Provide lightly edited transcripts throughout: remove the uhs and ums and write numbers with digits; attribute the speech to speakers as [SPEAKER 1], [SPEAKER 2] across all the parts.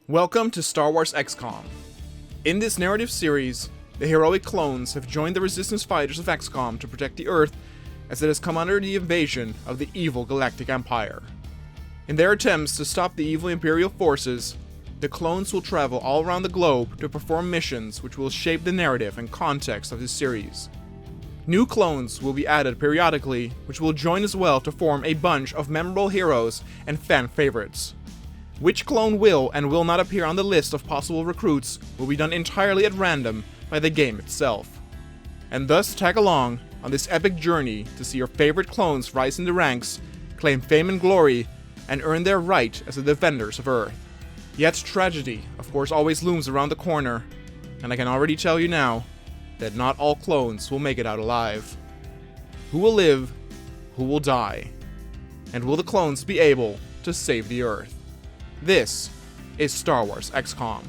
[SPEAKER 1] Welcome to Star Wars Xcom. In this narrative series, the heroic clones have joined the resistance fighters of Xcom to protect the Earth as it has come under the invasion of the evil Galactic Empire. In their attempts to stop the evil imperial forces, the clones will travel all around the globe to perform missions which will shape the narrative and context of this series. New clones will be added periodically, which will join as well to form a bunch of memorable heroes and fan favorites. Which clone will and will not appear on the list of possible recruits will be done entirely at random by the game itself. And thus tag along on this epic journey to see your favorite clones rise in the ranks, claim fame and glory, and earn their right as the defenders of Earth. Yet tragedy, of course, always looms around the corner, and I can already tell you now that not all clones will make it out alive. Who will live? Who will die? And will the clones be able to save the Earth? This is Star Wars Xcom.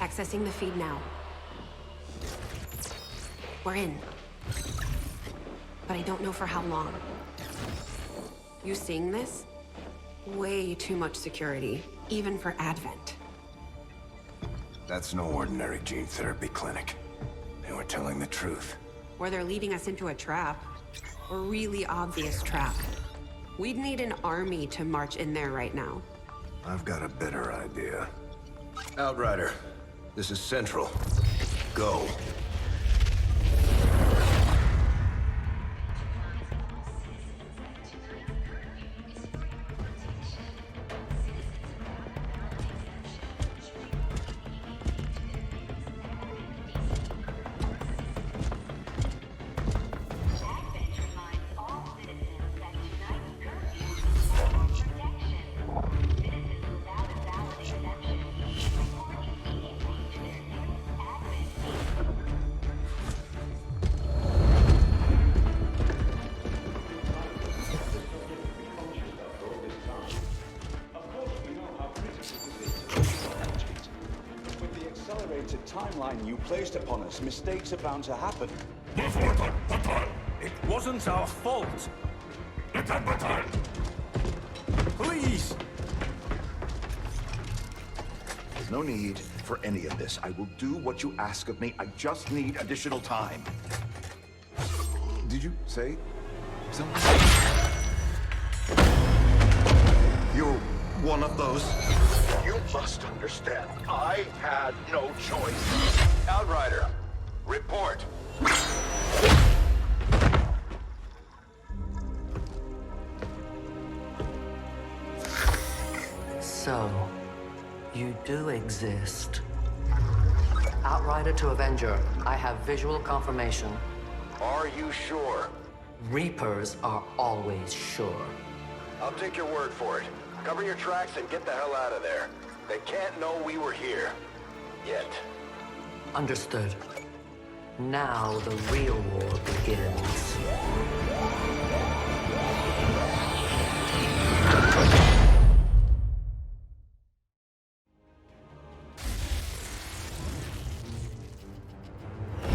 [SPEAKER 2] Accessing the feed now. We're in. But I don't know for how long. You seeing this? Way too much security, even for Advent.
[SPEAKER 3] That's no ordinary gene therapy clinic. They were telling the truth.
[SPEAKER 2] Or they're leading us into a trap. A really obvious trap. We'd need an army to march in there right now.
[SPEAKER 3] I've got a better idea. Outrider, this is Central. Go.
[SPEAKER 4] Timeline you placed upon us, mistakes are bound to happen.
[SPEAKER 5] It wasn't our fault. Please!
[SPEAKER 6] There's no need for any of this. I will do what you ask of me. I just need additional time.
[SPEAKER 3] Did you say something?
[SPEAKER 6] You're one of those. You must understand, I had no choice.
[SPEAKER 3] Outrider, report.
[SPEAKER 7] So, you do exist. Outrider to Avenger, I have visual confirmation.
[SPEAKER 3] Are you sure?
[SPEAKER 7] Reapers are always sure.
[SPEAKER 3] I'll take your word for it. Cover your tracks and get the hell out of there. They can't know we were here. Yet.
[SPEAKER 7] Understood. Now the real war begins.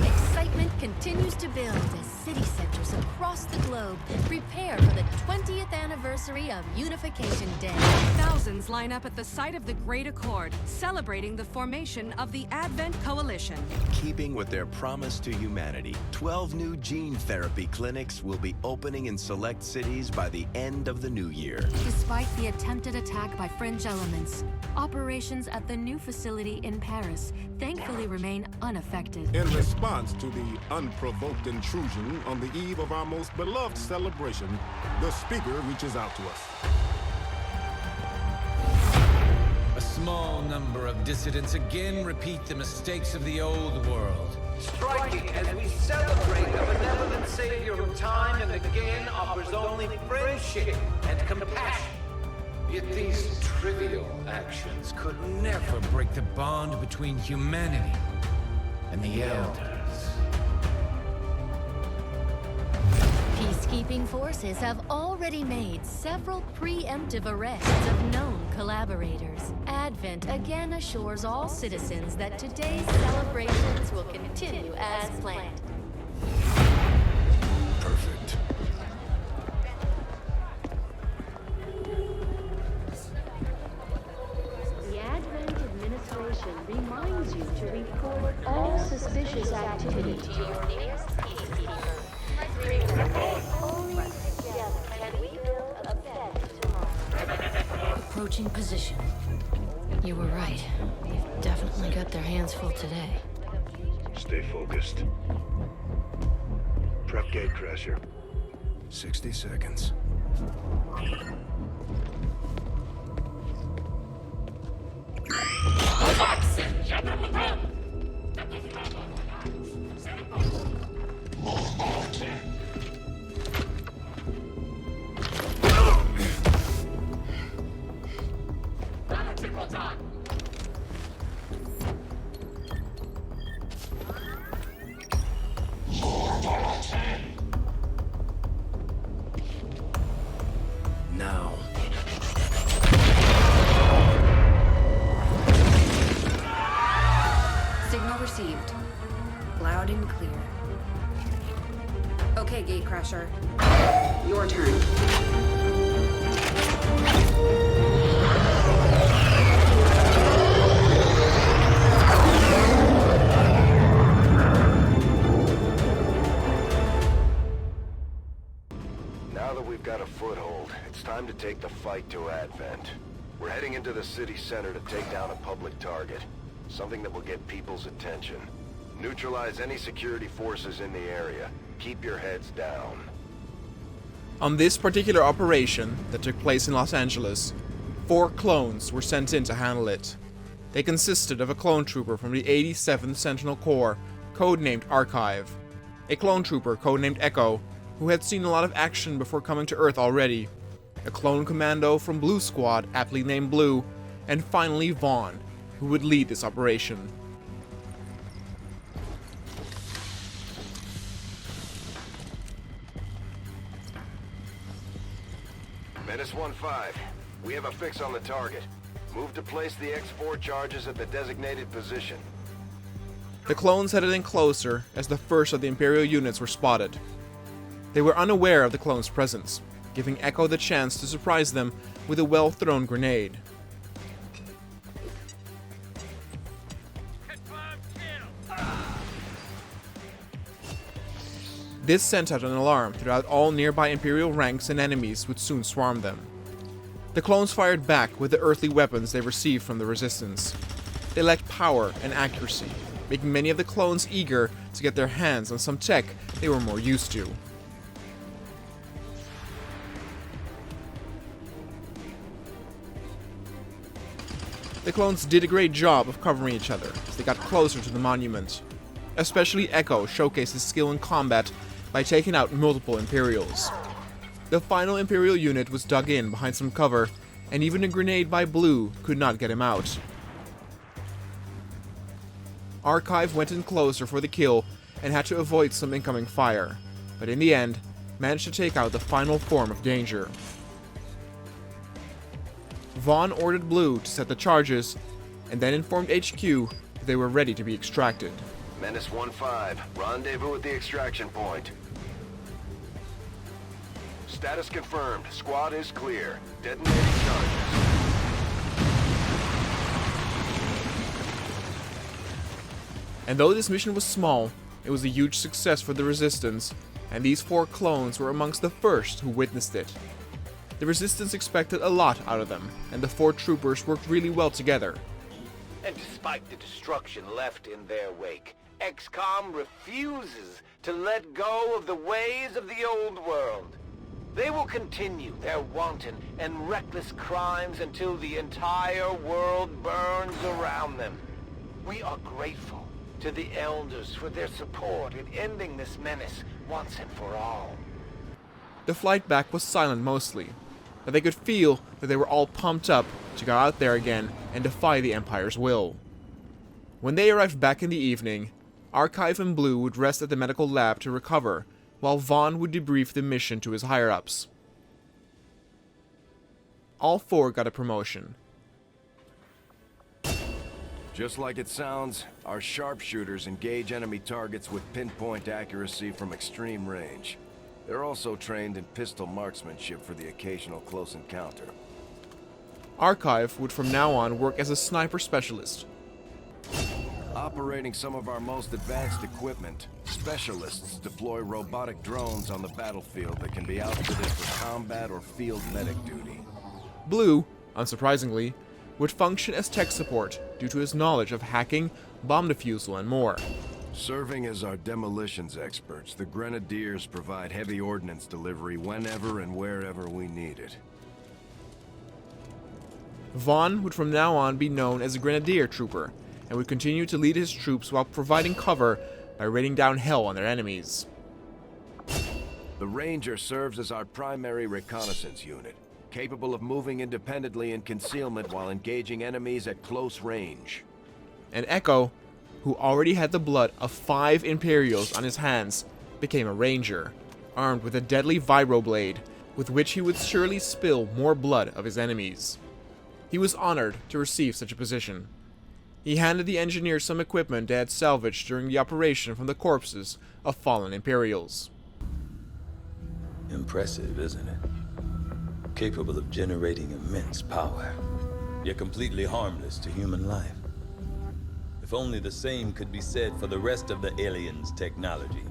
[SPEAKER 8] Excitement continues to build as city centers across the globe prepare for the 20th anniversary of Unification Day.
[SPEAKER 9] Thousands line up at the site of the Great Accord, celebrating the formation of the Advent Coalition.
[SPEAKER 10] Keeping with their promise to humanity, 12 new gene therapy clinics will be opening in select cities by the end of the new year.
[SPEAKER 8] Despite the attempted attack by French elements, operations at the new facility in Paris thankfully remain unaffected.
[SPEAKER 11] In response to the unprovoked intrusion on the eve of our most beloved celebration, the speaker reaches out to us.
[SPEAKER 12] A small number of dissidents again repeat the mistakes of the old world.
[SPEAKER 13] Striking as we celebrate a benevolent savior who time and again offers only friendship and compassion.
[SPEAKER 12] Yet these trivial actions could never break the bond between humanity and the Elders.
[SPEAKER 8] Peacekeeping forces have already made several preemptive arrests of known collaborators. Advent again assures all citizens that today's celebrations will continue as planned.
[SPEAKER 3] Perfect.
[SPEAKER 8] Extraction reminds you to report all suspicious activity to your nearest peacekeeper. Only together can we build a better tomorrow.
[SPEAKER 14] Approaching position. You were right. They've definitely got their hands full today.
[SPEAKER 15] Stay focused. Prep gatecrasher.
[SPEAKER 10] 60 seconds. Now.
[SPEAKER 2] Signal received. Loud and clear. Okay, gatecrasher. Your turn.
[SPEAKER 3] Now that we've got a foothold, it's time to take the fight to Advent. We're heading into the city center to take down a public target. Something that will get people's attention. Neutralize any security forces in the area. Keep your heads down.
[SPEAKER 1] On this particular operation that took place in Los Angeles, 4 clones were sent in to handle it. They consisted of a clone trooper from the 87th Sentinel Corps, codenamed Archive, a clone trooper codenamed Echo, who had seen a lot of action before coming to Earth already, a clone commando from Blue Squad, aptly named Blue, and finally Vaughn, who would lead this operation.
[SPEAKER 3] Menace 1-5, we have a fix on the target. Move to place the X4 charges at the designated position.
[SPEAKER 1] The clones headed in closer as the first of the Imperial units were spotted. They were unaware of the clones' presence, giving Echo the chance to surprise them with a well-thrown grenade. This sent out an alarm throughout all nearby Imperial ranks, and enemies would soon swarm them. The clones fired back with the earthly weapons they received from the Resistance. They lacked power and accuracy, making many of the clones eager to get their hands on some tech they were more used to. The clones did a great job of covering each other as they got closer to the monument. Especially Echo showcased his skill in combat by taking out multiple Imperials. The final Imperial unit was dug in behind some cover, and even a grenade by Blue could not get him out. Archive went in closer for the kill and had to avoid some incoming fire, but in the end, managed to take out the final form of danger. Vaughn ordered Blue to set the charges, and then informed HQ that they were ready to be extracted.
[SPEAKER 3] Menace 1-5, rendezvous at the extraction point. Status confirmed. Squad is clear. Detonating charges.
[SPEAKER 1] And though this mission was small, it was a huge success for the Resistance, and these 4 clones were amongst the first who witnessed it. The Resistance expected a lot out of them, and the 4 troopers worked really well together.
[SPEAKER 13] And despite the destruction left in their wake, Xcom refuses to let go of the ways of the old world. They will continue their wanton and reckless crimes until the entire world burns around them. We are grateful to the Elders for their support in ending this menace once and for all.
[SPEAKER 1] The flight back was silent mostly, but they could feel that they were all pumped up to go out there again and defy the Empire's will. When they arrived back in the evening, Archive and Blue would rest at the medical lab to recover, while Vaughn would debrief the mission to his higher-ups. All 4 got a promotion.
[SPEAKER 10] Just like it sounds, our sharpshooters engage enemy targets with pinpoint accuracy from extreme range. They're also trained in pistol marksmanship for the occasional close encounter.
[SPEAKER 1] Archive would from now on work as a sniper specialist.
[SPEAKER 10] Operating some of our most advanced equipment, specialists deploy robotic drones on the battlefield that can be outfitted for combat or field medic duty.
[SPEAKER 1] Blue, unsurprisingly, would function as tech support due to his knowledge of hacking, bomb defusal, and more.
[SPEAKER 10] Serving as our demolitions experts, the Grenadiers provide heavy ordnance delivery whenever and wherever we need it.
[SPEAKER 1] Vaughn would from now on be known as a Grenadier Trooper, and would continue to lead his troops while providing cover by raining down hell on their enemies.
[SPEAKER 10] The Ranger serves as our primary reconnaissance unit, capable of moving independently in concealment while engaging enemies at close range.
[SPEAKER 1] And Echo, who already had the blood of 5 Imperials on his hands, became a Ranger, armed with a deadly vibroblade, with which he would surely spill more blood of his enemies. He was honored to receive such a position. He handed the engineers some equipment they had salvaged during the operation from the corpses of fallen Imperials.
[SPEAKER 16] Impressive, isn't it? Capable of generating immense power, yet completely harmless to human life. If only the same could be said for the rest of the aliens' technology.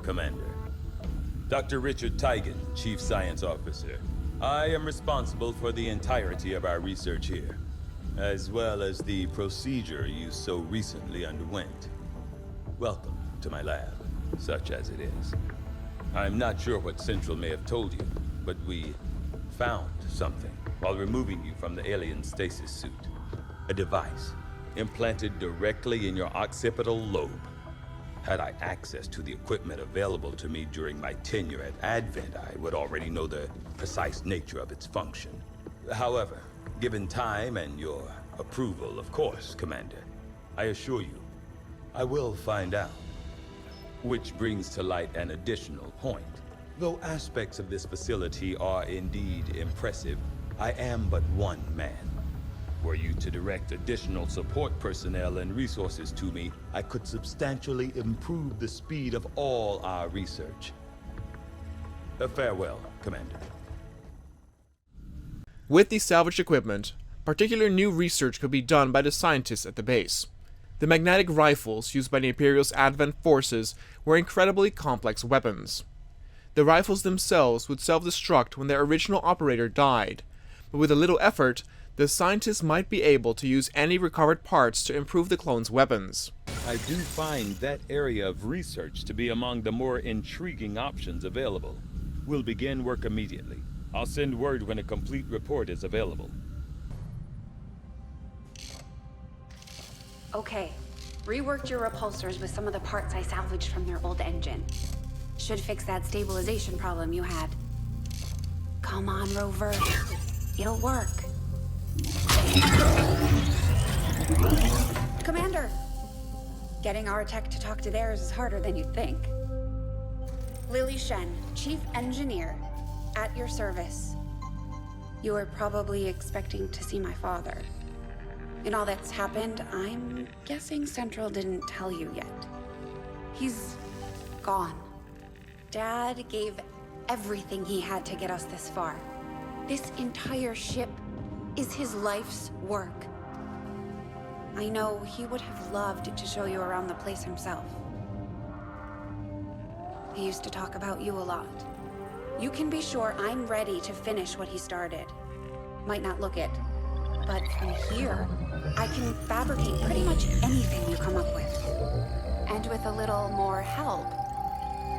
[SPEAKER 16] Commander. Dr. Richard Tigan, Chief Science Officer. I am responsible for the entirety of our research here, as well as the procedure you so recently underwent. Welcome to my lab, such as it is. I'm not sure what Central may have told you, but we found something while removing you from the alien stasis suit. A device implanted directly in your occipital lobe. Had I access to the equipment available to me during my tenure at Advent, I would already know the precise nature of its function. However, given time and your approval, of course, Commander, I assure you, I will find out. Which brings to light an additional point. Though aspects of this facility are indeed impressive, I am but one man. Were you to direct additional support personnel and resources to me, I could substantially improve the speed of all our research. Farewell, Commander.
[SPEAKER 1] With the salvaged equipment, particular new research could be done by the scientists at the base. The magnetic rifles used by the Imperial's Advent forces were incredibly complex weapons. The rifles themselves would self-destruct when their original operator died, but with a little effort, the scientists might be able to use any recovered parts to improve the clones' weapons.
[SPEAKER 16] I do find that area of research to be among the more intriguing options available. We'll begin work immediately. I'll send word when a complete report is available.
[SPEAKER 2] Okay, reworked your repulsors with some of the parts I salvaged from their old engine. Should fix that stabilization problem you had. Come on, Rover. It'll work. Commander! Getting our tech to talk to theirs is harder than you'd think. Lily Shen, Chief Engineer, at your service. You were probably expecting to see my father. In all that's happened, I'm guessing Central didn't tell you yet. He's gone. Dad gave everything he had to get us this far. This entire ship is his life's work. I know he would have loved to show you around the place himself. He used to talk about you a lot. You can be sure I'm ready to finish what he started. Might not look it, but from here, I can fabricate pretty much anything you come up with. And with a little more help,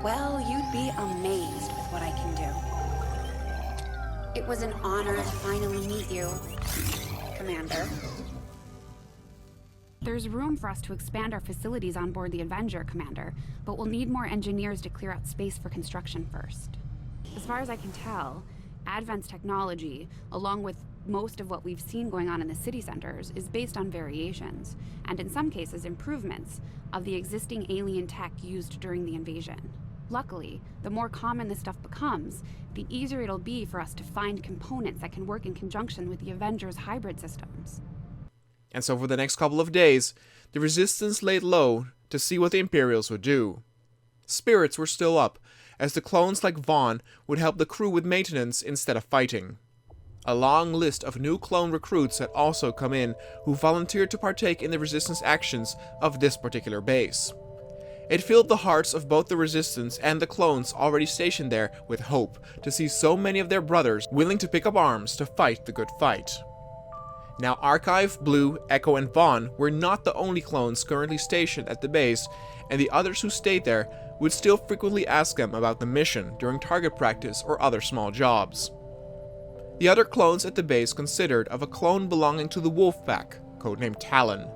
[SPEAKER 2] well, you'd be amazed with what I can do. It was an honor to finally meet you, Commander.
[SPEAKER 17] There's room for us to expand our facilities on board the Avenger, Commander, but we'll need more engineers to clear out space for construction first. As far as I can tell, Advent's technology, along with most of what we've seen going on in the city centers, is based on variations, and in some cases improvements, of the existing alien tech used during the invasion. Luckily, the more common this stuff becomes, the easier it'll be for us to find components that can work in conjunction with the Avengers' hybrid systems.
[SPEAKER 1] And so for the next couple of days, the Resistance laid low to see what the Imperials would do. Spirits were still up, as the clones like Vaughn would help the crew with maintenance instead of fighting. A long list of new clone recruits had also come in who volunteered to partake in the Resistance actions of this particular base. It filled the hearts of both the Resistance and the clones already stationed there with hope to see so many of their brothers willing to pick up arms to fight the good fight. Now Archive, Blue, Echo, and Vaughn were not the only clones currently stationed at the base, and the others who stayed there would still frequently ask them about the mission during target practice or other small jobs. The other clones at the base considered of a clone belonging to the Wolf Pack, codenamed Talon.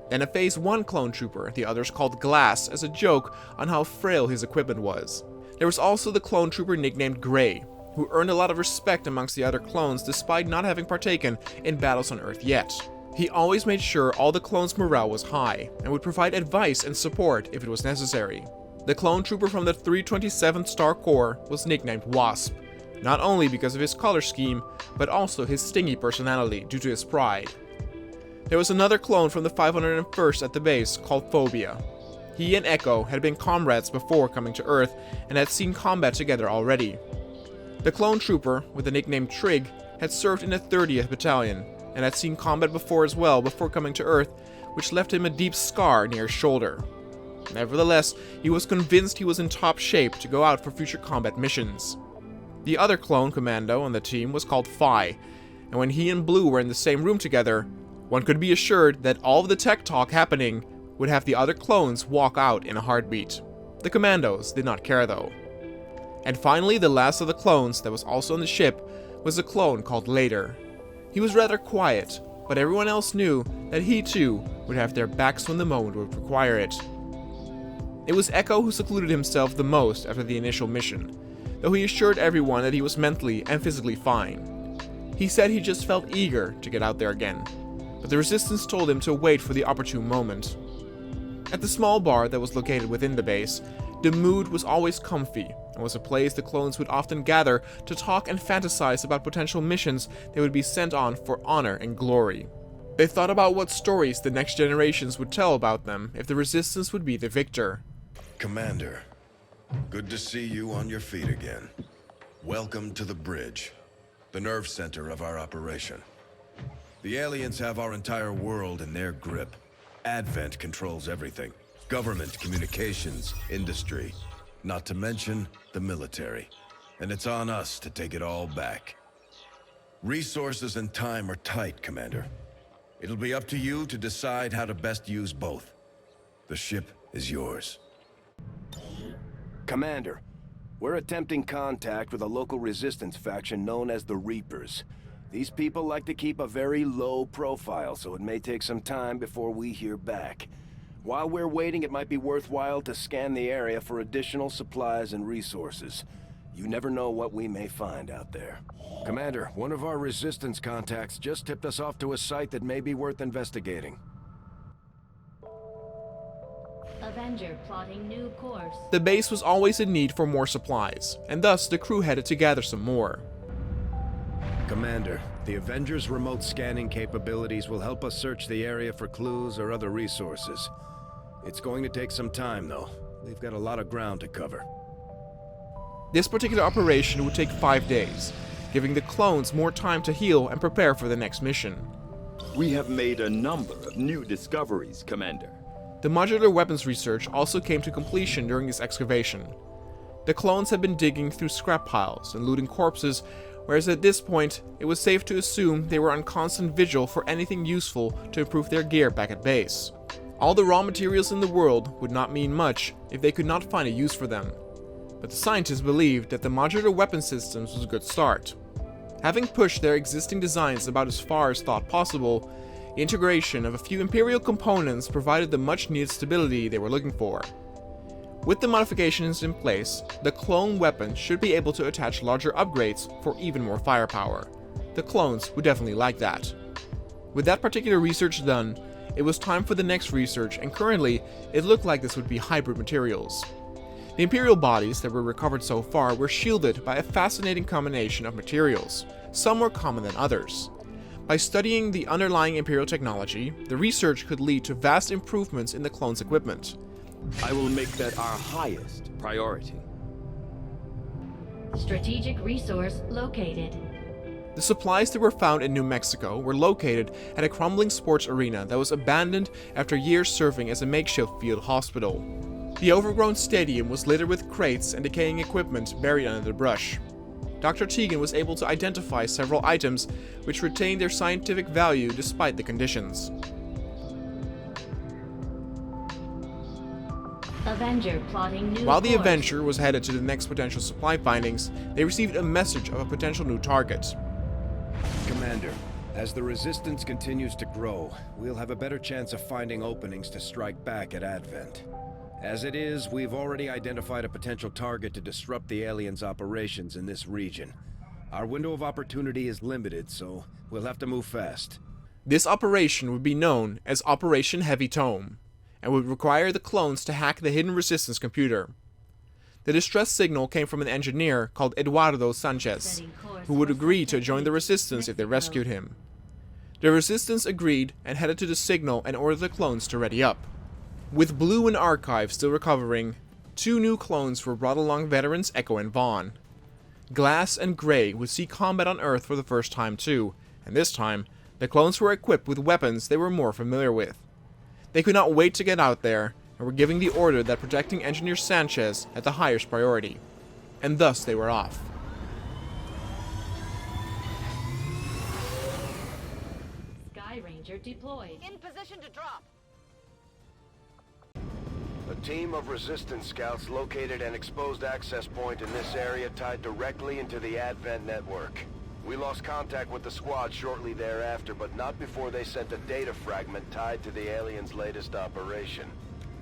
[SPEAKER 1] Then a Phase 1 clone trooper the others called Glass as a joke on how frail his equipment was. There was also the clone trooper nicknamed Grey, who earned a lot of respect amongst the other clones despite not having partaken in battles on Earth yet. He always made sure all the clones' morale was high, and would provide advice and support if it was necessary. The clone trooper from the 327th Star Corps was nicknamed Wasp, not only because of his color scheme, but also his stingy personality due to his pride. There was another clone from the 501st at the base called Phobia. He and Echo had been comrades before coming to Earth and had seen combat together already. The clone trooper, with the nickname Trig, had served in the 30th Battalion, and had seen combat before as well before coming to Earth, which left him a deep scar near his shoulder. Nevertheless, he was convinced he was in top shape to go out for future combat missions. The other clone commando on the team was called Phi, and when he and Blue were in the same room together, one could be assured that all of the tech talk happening would have the other clones walk out in a heartbeat. The commandos did not care though. And finally, the last of the clones that was also on the ship was a clone called Later. He was rather quiet, but everyone else knew that he too would have their backs when the moment would require it. It was Echo who secluded himself the most after the initial mission, though he assured everyone that he was mentally and physically fine. He said he just felt eager to get out there again, but the Resistance told him to wait for the opportune moment. At the small bar that was located within the base, the mood was always comfy, and was a place the clones would often gather to talk and fantasize about potential missions they would be sent on for honor and glory. They thought about what stories the next generations would tell about them if the Resistance would be the victor.
[SPEAKER 10] Commander, good to see you on your feet again. Welcome to the bridge, the nerve center of our operation. The aliens have our entire world in their grip. Advent controls everything. Government, communications, industry, not to mention the military. And it's on us to take it all back. Resources and time are tight, Commander. It'll be up to you to decide how to best use both. The ship is yours.
[SPEAKER 3] Commander, we're attempting contact with a local resistance faction known as the Reapers. These people like to keep a very low profile, so it may take some time before we hear back. While we're waiting, it might be worthwhile to scan the area for additional supplies and resources. You never know what we may find out there.
[SPEAKER 10] Commander, one of our Resistance contacts just tipped us off to a site that may be worth investigating.
[SPEAKER 8] Avenger plotting new course.
[SPEAKER 1] The base was always in need for more supplies, and thus the crew headed to gather some more.
[SPEAKER 10] Commander, the Avengers' remote scanning capabilities will help us search the area for clues or other resources. It's going to take some time, though. We've got a lot of ground to cover.
[SPEAKER 1] This particular operation would take 5 days, giving the clones more time to heal and prepare for the next mission.
[SPEAKER 18] We have made a number of new discoveries, Commander.
[SPEAKER 1] The modular weapons research also came to completion during this excavation. The clones had been digging through scrap piles and looting corpses, whereas at this point, it was safe to assume they were on constant vigil for anything useful to improve their gear back at base. All the raw materials in the world would not mean much if they could not find a use for them. But the scientists believed that the modular weapon systems was a good start. Having pushed their existing designs about as far as thought possible, the integration of a few imperial components provided the much-needed stability they were looking for. With the modifications in place, the clone weapon should be able to attach larger upgrades for even more firepower. The clones would definitely like that. With that particular research done, it was time for the next research, and currently, it looked like this would be hybrid materials. The imperial bodies that were recovered so far were shielded by a fascinating combination of materials. Some were common than others. By studying the underlying imperial technology, the research could lead to vast improvements in the clones' equipment.
[SPEAKER 18] I will make that our highest priority.
[SPEAKER 8] Strategic resource located.
[SPEAKER 1] The supplies that were found in New Mexico were located at a crumbling sports arena that was abandoned after years serving as a makeshift field hospital. The overgrown stadium was littered with crates and decaying equipment buried under the brush. Dr. Tegan was able to identify several items which retained their scientific value despite the conditions.
[SPEAKER 8] Avenger plotting new
[SPEAKER 1] While the
[SPEAKER 8] course.
[SPEAKER 1] Avenger was headed to the next potential supply findings, they received a message of a potential new target.
[SPEAKER 3] Commander, as the Resistance continues to grow, we'll have a better chance of finding openings to strike back at Advent. As it is, we've already identified a potential target to disrupt the aliens' operations in this region. Our window of opportunity is limited, so we'll have to move fast.
[SPEAKER 1] This operation would be known as Operation Heavy Tome, and would require the clones to hack the hidden Resistance computer. The distress signal came from an engineer called Eduardo Sanchez, who would agree to join the Resistance if they rescued him. The Resistance agreed and headed to the signal and ordered the clones to ready up. With Blue and Archive still recovering, 2 new clones were brought along veterans Echo and Vaughn. Glass and Gray would see combat on Earth for the first time too, and this time, the clones were equipped with weapons they were more familiar with. They could not wait to get out there, and were giving the order that protecting Engineer Sanchez had the highest priority. And thus they were off.
[SPEAKER 8] Sky Ranger deployed.
[SPEAKER 13] In position to drop.
[SPEAKER 3] A team of Resistance scouts located an exposed access point in this area tied directly into the Advent network. We lost contact with the squad shortly thereafter, but not before they sent a data fragment tied to the aliens' latest operation.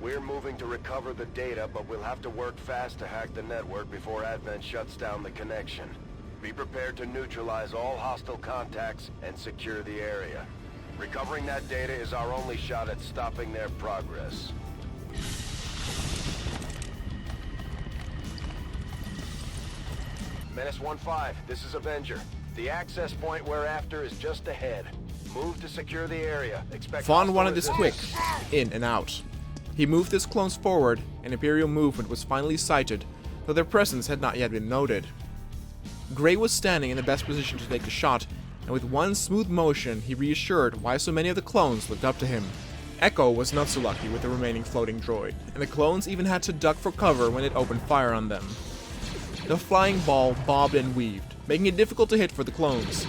[SPEAKER 3] We're moving to recover the data, but we'll have to work fast to hack the network before Advent shuts down the connection. Be prepared to neutralize all hostile contacts and secure the area. Recovering that data is our only shot at stopping their progress. Menace 1-5, this is Avenger. The access point we're after is just ahead. Move to secure the area. Expect
[SPEAKER 1] Vaughn wanted this quick, in and out. He moved his clones forward, and Imperial movement was finally sighted, though their presence had not yet been noted. Gray was standing in the best position to take a shot, and with one smooth motion he reassured why so many of the clones looked up to him. Echo was not so lucky with the remaining floating droid, and the clones even had to duck for cover when it opened fire on them. The flying ball bobbed and weaved, making it difficult to hit for the clones.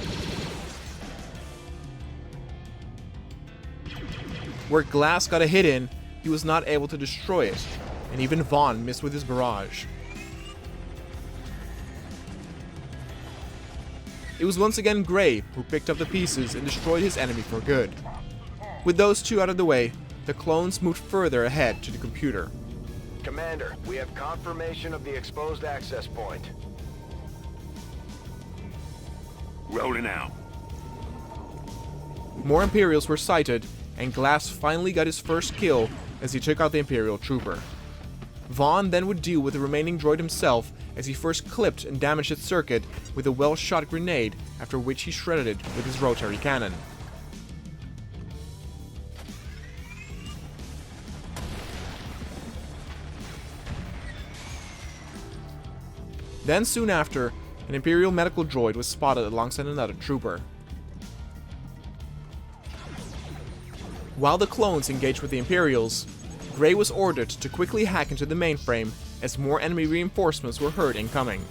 [SPEAKER 1] Where Glass got a hit in, he was not able to destroy it, and even Vaughn missed with his barrage. It was once again Gray who picked up the pieces and destroyed his enemy for good. With those 2 out of the way, the clones moved further ahead to the computer.
[SPEAKER 3] Commander, we have confirmation of the exposed access point.
[SPEAKER 6] Rolling out.
[SPEAKER 1] More Imperials were sighted, and Glass finally got his first kill as he took out the Imperial trooper. Vaughn then would deal with the remaining droid himself as he first clipped and damaged its circuit with a well-shot grenade, after which he shredded it with his rotary cannon. Then soon after, an Imperial medical droid was spotted alongside another trooper. While the clones engaged with the Imperials, Gray was ordered to quickly hack into the mainframe as more enemy reinforcements were heard incoming.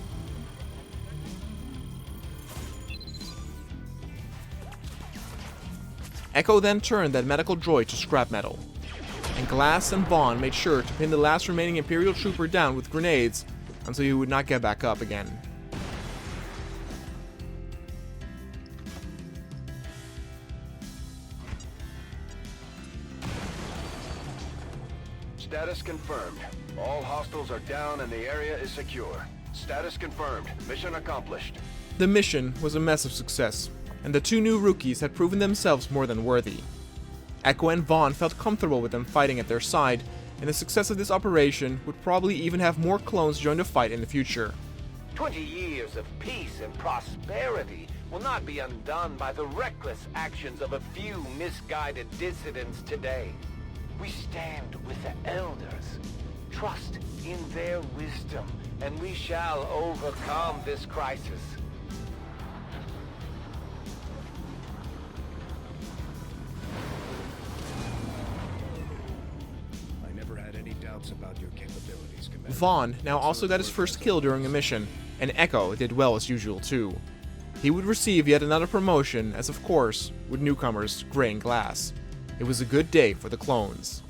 [SPEAKER 1] Echo then turned that medical droid to scrap metal, and Glass and Vaughn made sure to pin the last remaining Imperial trooper down with grenades until he would not get back up again.
[SPEAKER 3] Status confirmed. All hostiles are down and the area is secure. Status confirmed. Mission accomplished.
[SPEAKER 1] The mission was a massive success, and the 2 new rookies had proven themselves more than worthy. Echo and Vaughn felt comfortable with them fighting at their side, and the success of this operation would probably even have more clones join the fight in the future.
[SPEAKER 13] 20 years of peace and prosperity will not be undone by the reckless actions of a few misguided dissidents today. We stand with the elders. Trust in their wisdom, and we shall overcome this crisis.
[SPEAKER 15] doubts about your capabilities, Commander.
[SPEAKER 1] Vaughn now also got his first kill during a mission, and Echo did well as usual too. He would receive yet another promotion, as of course, would newcomers Gray and Glass. It was a good day for the clones.